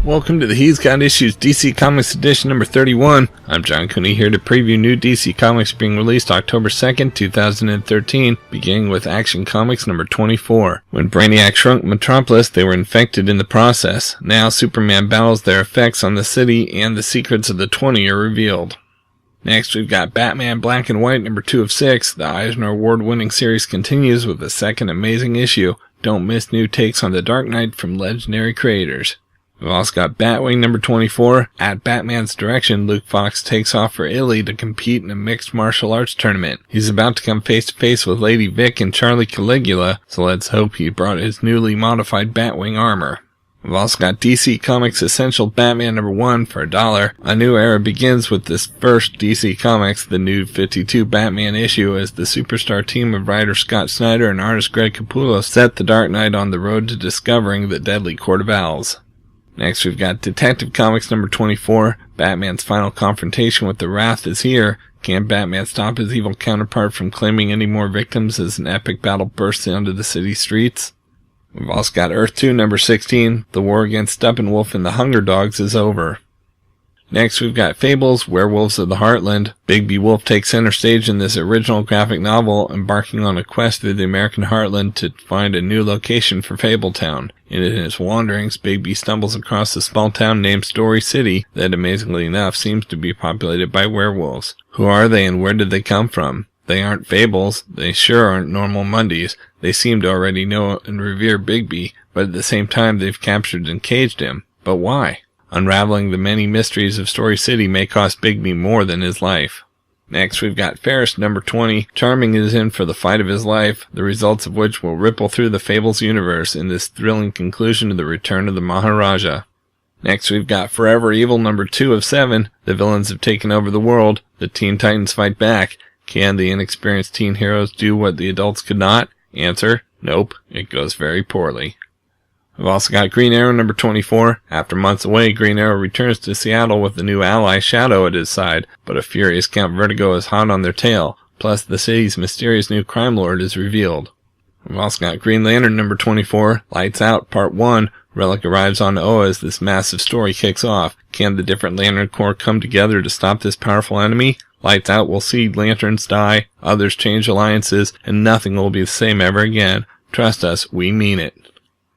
Welcome to the He's Got Issues DC Comics Edition number 31. I'm John Cooney here to preview new DC Comics being released October 2nd, 2013, beginning with Action Comics number 24. When Brainiac shrunk Metropolis, they were infected in the process. Now Superman battles their effects on the city, and the secrets of the 20 are revealed. Next, we've got Batman Black and White number 2 of 6. The Eisner Award-winning series continues with a second amazing issue. Don't miss new takes on the Dark Knight from legendary creators. We've also got Batwing number 24. At Batman's direction, Luke Fox takes off for Italy to compete in a mixed martial arts tournament. He's about to come face to face with Lady Vic and Charlie Caligula, so let's hope he brought his newly modified Batwing armor. We've also got DC Comics Essential Batman number 1 for $1. A new era begins with this first DC Comics, the new 52 Batman issue, as the superstar team of writer Scott Snyder and artist Greg Capullo set the Dark Knight on the road to discovering the deadly Court of Owls. Next, we've got Detective Comics number 24. Batman's final confrontation with the Wrath is here. Can Batman stop his evil counterpart from claiming any more victims as an epic battle bursts onto the city streets? We've also got Earth 2 number 16. The war against Steppenwolf and the Hunger Dogs is over. Next, we've got Fables, Werewolves of the Heartland. Bigby Wolf takes center stage in this original graphic novel, embarking on a quest through the American Heartland to find a new location for Fabletown. In his wanderings, Bigby stumbles across a small town named Story City that, amazingly enough, seems to be populated by werewolves. Who are they and where did they come from? They aren't Fables. They sure aren't normal Mondays. They seem to already know and revere Bigby, but at the same time they've captured and caged him. But why? Unraveling the many mysteries of Story City may cost Bigby more than his life. Next, we've got Fairest number 20. Charming is in for the fight of his life, the results of which will ripple through the Fables universe in this thrilling conclusion to the return of the Maharaja. Next, we've got Forever Evil number 2 of 7. The villains have taken over the world. The Teen Titans fight back. Can the inexperienced teen heroes do what the adults could not? Answer, nope. It goes very poorly. We've also got Green Arrow number 24. After months away, Green Arrow returns to Seattle with the new ally Shadow at his side, but a furious Count Vertigo is hot on their tail. Plus, the city's mysterious new crime lord is revealed. We've also got Green Lantern number 24. Lights Out Part 1. Relic arrives on Oa as this massive story kicks off. Can the different Lantern Corps come together to stop this powerful enemy? Lights Out will see lanterns die, others change alliances, and nothing will be the same ever again. Trust us, we mean it.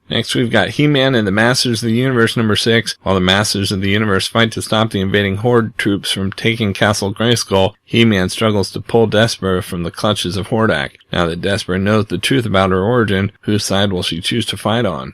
Next, we've got He-Man and the Masters of the Universe number 6. While the Masters of the Universe fight to stop the invading Horde troops from taking Castle Grayskull, He-Man struggles to pull Despera from the clutches of Hordak. Now that Despera knows the truth about her origin, whose side will she choose to fight on?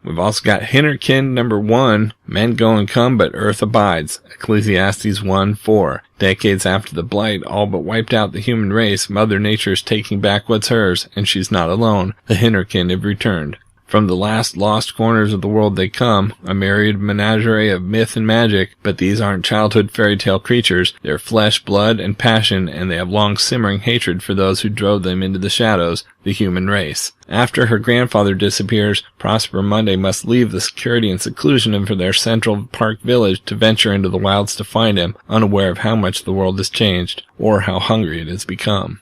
We've also got Hinterkind number 1. Men go and come, but Earth abides. Ecclesiastes 1:4. Decades after the Blight all but wiped out the human race, Mother Nature is taking back what's hers, and she's not alone. The Hinterkind have returned. From the last lost corners of the world they come, a myriad menagerie of myth and magic, but these aren't childhood fairy tale creatures. They're flesh, blood, and passion, and they have long simmering hatred for those who drove them into the shadows, the human race. After her grandfather disappears, Prosper Monday must leave the security and seclusion of their Central Park village to venture into the wilds to find him, unaware of how much the world has changed, or how hungry it has become.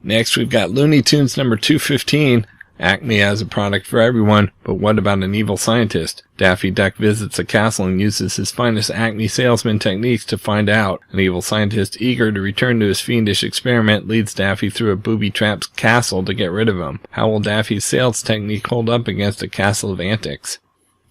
Next, we've got Looney Tunes number 215. Acme has a product for everyone, but what about an evil scientist? Daffy Duck visits a castle and uses his finest Acme salesman techniques to find out. An evil scientist eager to return to his fiendish experiment leads Daffy through a booby-trapped castle to get rid of him. How will Daffy's sales technique hold up against a castle of antics?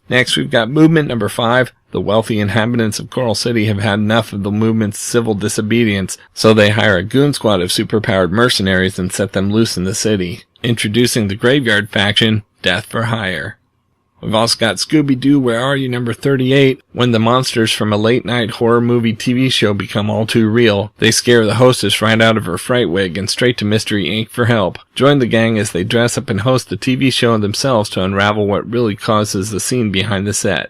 Next, we've got Movement number 5. The wealthy inhabitants of Coral City have had enough of the movement's civil disobedience, so they hire a goon squad of superpowered mercenaries and set them loose in the city. Introducing the Graveyard Faction, Death for Hire. We've also got Scooby-Doo Where Are You number 38. When the monsters from a late-night horror movie TV show become all too real, they scare the hostess right out of her fright wig and straight to Mystery Inc. for help. Join the gang as they dress up and host the TV show themselves to unravel what really causes the scene behind the set.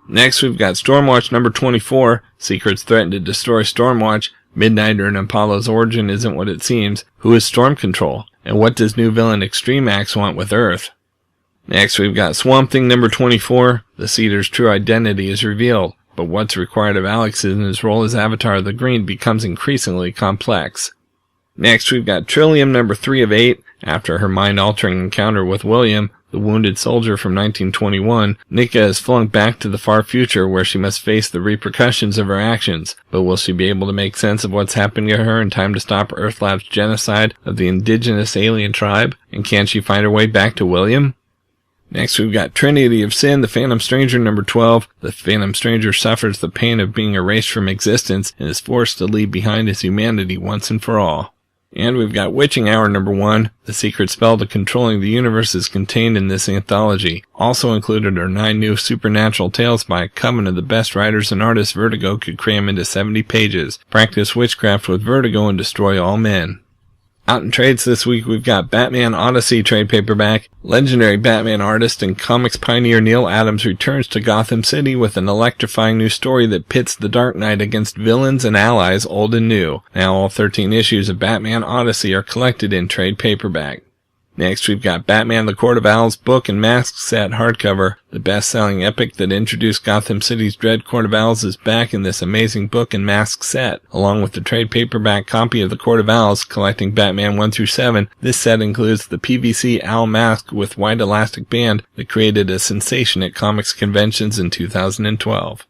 Next, we've got Stormwatch number 24. Secrets threaten to destroy Stormwatch. Midnighter and Apollo's origin isn't what it seems. Who is Storm Control? And what does new villain Extreme Axe want with Earth? Next, we've got Swamp Thing number 24. The Cedar's true identity is revealed, but what's required of Alex in his role as Avatar of the Green becomes increasingly complex. Next, we've got Trillium number 3 of 8. After her mind-altering encounter with William, the wounded soldier from 1921, Nika is flung back to the far future where she must face the repercussions of her actions. But will she be able to make sense of what's happening to her in time to stop Earthlab's genocide of the indigenous alien tribe? And can she find her way back to William? Next, we've got Trinity of Sin, The Phantom Stranger, number 12. The Phantom Stranger suffers the pain of being erased from existence and is forced to leave behind his humanity once and for all. And we've got Witching Hour, number 1. The secret spell to controlling the universe is contained in this anthology. Also included are 9 new supernatural tales by a coven of the best writers and artists Vertigo could cram into 70 pages. Practice witchcraft with Vertigo and destroy all men. Out in trades this week, we've got Batman Odyssey trade paperback. Legendary Batman artist and comics pioneer Neil Adams returns to Gotham City with an electrifying new story that pits the Dark Knight against villains and allies old and new. Now all 13 issues of Batman Odyssey are collected in trade paperback. Next, we've got Batman the Court of Owls book and mask set hardcover. The best-selling epic that introduced Gotham City's dread Court of Owls is back in this amazing book and mask set. Along with the trade paperback copy of the Court of Owls collecting Batman 1 through 7, this set includes the PVC owl mask with white elastic band that created a sensation at comics conventions in 2012.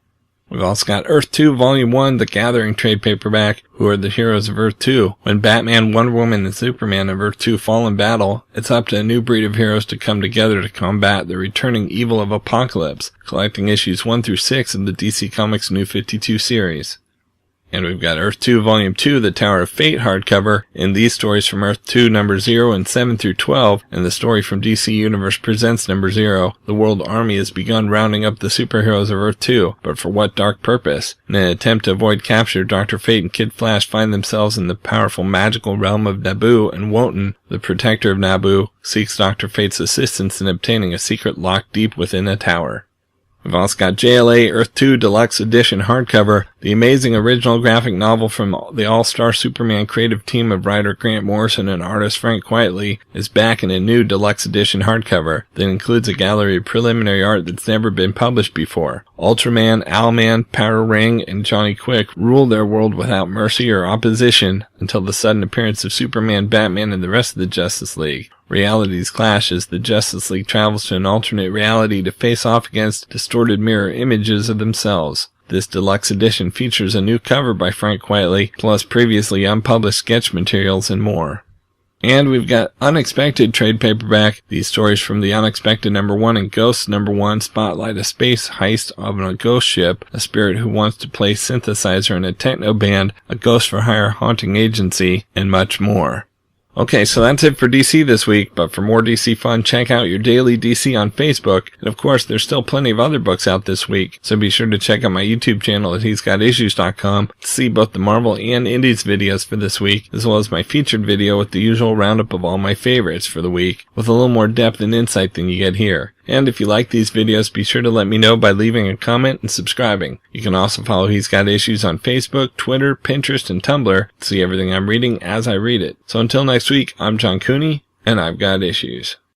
We've also got Earth 2 Volume 1, The Gathering trade paperback. Who are the heroes of Earth 2? When Batman, Wonder Woman, and Superman of Earth 2 fall in battle, it's up to a new breed of heroes to come together to combat the returning evil of Apocalypse, collecting issues 1 through 6 of the DC Comics New 52 series. And we've got Earth 2 Volume 2, The Tower of Fate hardcover, and these stories from Earth 2 number 0 and 7 through 12, and the story from DC Universe Presents number 0. The World Army has begun rounding up the superheroes of Earth 2, but for what dark purpose? In an attempt to avoid capture, Dr. Fate and Kid Flash find themselves in the powerful magical realm of Naboo, and Wotan, the protector of Naboo, seeks Dr. Fate's assistance in obtaining a secret locked deep within a tower. We've also got JLA Earth 2 Deluxe Edition hardcover. The amazing original graphic novel from the All-Star Superman creative team of writer Grant Morrison and artist Frank Quitely is back in a new Deluxe Edition hardcover that includes a gallery of preliminary art that's never been published before. Ultraman, Owlman, Power Ring, and Johnny Quick rule their world without mercy or opposition until the sudden appearance of Superman, Batman, and the rest of the Justice League. Realities clash as the Justice League travels to an alternate reality to face off against distorted mirror images of themselves. This deluxe edition features a new cover by Frank Quitely, plus previously unpublished sketch materials and more. And we've got Unexpected trade paperback. These stories from The Unexpected number 1 and Ghosts number 1 spotlight a space heist of a ghost ship, a spirit who wants to play synthesizer in a techno band, a ghost for hire haunting agency, and much more. Okay, so that's it for DC this week, but for more DC fun, check out your daily DC on Facebook, and of course, there's still plenty of other books out this week, so be sure to check out my YouTube channel at he'sgotissues.com to see both the Marvel and Indies videos for this week, as well as my featured video with the usual roundup of all my favorites for the week, with a little more depth and insight than you get here. And if you like these videos, be sure to let me know by leaving a comment and subscribing. You can also follow He's Got Issues on Facebook, Twitter, Pinterest, and Tumblr to see everything I'm reading as I read it. So until next week, I'm John Cooney, and I've got issues.